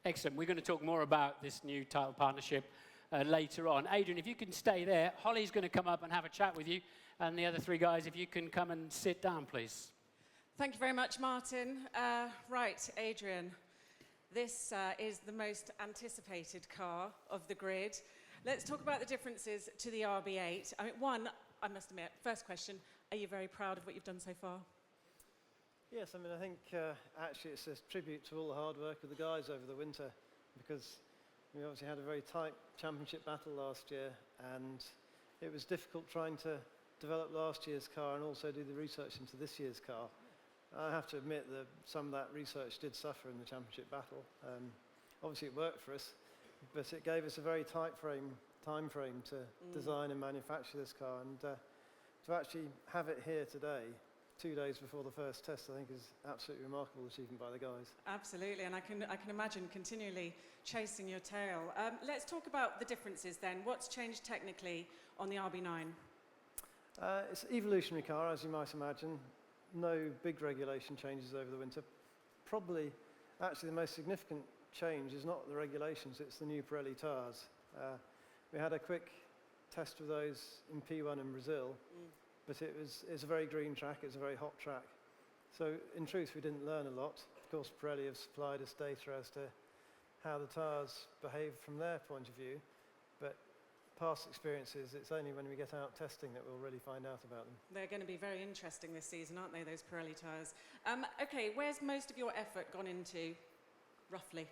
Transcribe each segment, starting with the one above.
Excellent. We're going to talk more about this new title partnership later on. Adrian, if you can stay there, Holly's going to come up and have a chat with you. And the other three guys, if you can come and sit down, please. Thank you very much, Martin. Right, Adrian, this is the most anticipated car of the grid. Let's talk about the differences to the RB8. I mean, one, I must admit, first question, are you very proud of what you've done so far? Yes, I mean, I think actually it's a tribute to all the hard work of the guys over the winter, because we obviously had a very tight championship battle last year, and it was difficult trying to develop last year's car and also do the research into this year's car. I have to admit that some of that research did suffer in the championship battle. Obviously it worked for us, but it gave us a very tight time frame to design and manufacture this car, and to actually have it here today, 2 days before the first test, I think is absolutely remarkable achievement by the guys. Absolutely, and I can imagine continually chasing your tail. Let's talk about the differences then. What's changed technically on the RB9? It's an evolutionary car, as you might imagine. No big regulation changes over the winter. Probably, actually, the most significant change is not the regulations, it's the new Pirelli tyres. We had a quick test of those in P1 in Brazil. But it's a very green track, it's a very hot track. So in truth, we didn't learn a lot. Of course, Pirelli have supplied us data as to how the tyres behave from their point of view, but past experiences, it's only when we get out testing that we'll really find out about them. They're going to be very interesting this season, aren't they, those Pirelli tyres? Okay, where's most of your effort gone into, roughly?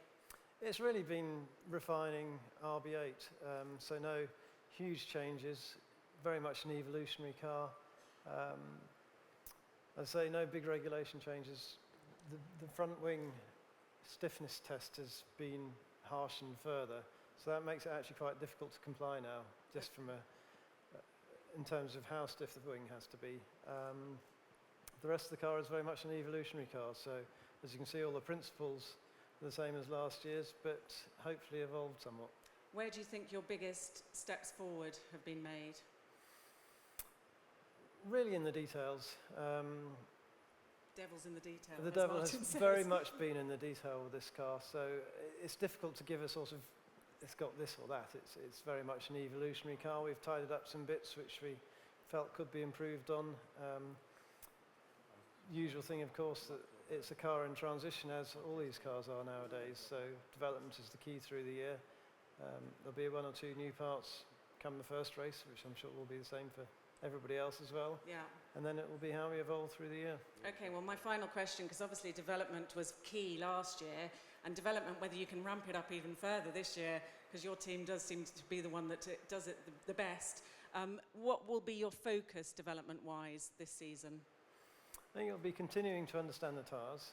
It's really been refining RB8, so no huge changes, very much an evolutionary car. I'd say no big regulation changes. The front wing stiffness test has been harshened further, so that makes it actually quite difficult to comply now, just from in terms of how stiff the wing has to be. The rest of the car is very much an evolutionary car, so as you can see, all the principles are the same as last year's, but hopefully evolved somewhat. Where do you think your biggest steps forward have been made? Really in the details. Devil's in the detail. The devil has very much been in the detail with this car, so it's difficult to give a sort of, it's got this or that. It's very much an evolutionary car. We've tidied up some bits which we felt could be improved on. Usual thing, of course, that it's a car in transition, as all these cars are nowadays, so development is the key through the year. There'll be 1 or 2 new parts come the first race, which I'm sure will be the same for everybody else as well. Yeah. And then it will be how we evolve through the year. Okay, well, my final question, because obviously development was key last year, and development, whether you can ramp it up even further this year, because your team does seem to be the one that does it the best. What will be your focus development-wise this season? I think it'll be continuing to understand the tyres.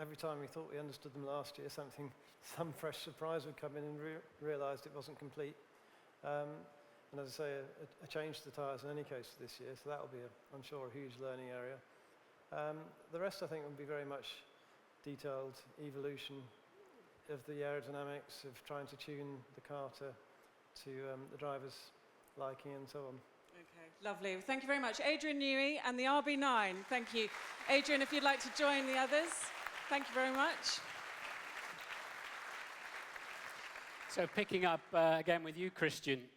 Every time we thought we understood them last year, some fresh surprise would come in and realised it wasn't complete. And as I say, a change to the tyres in any case for this year, so that will be, I'm sure, a huge learning area. The rest, I think, will be very much detailed evolution of the aerodynamics, of trying to tune the car to the driver's liking and so on. Okay, lovely. Thank you very much. Adrian Newey and the RB9. Thank you. Adrian, if you'd like to join the others. Thank you very much. So picking up again with you, Christian.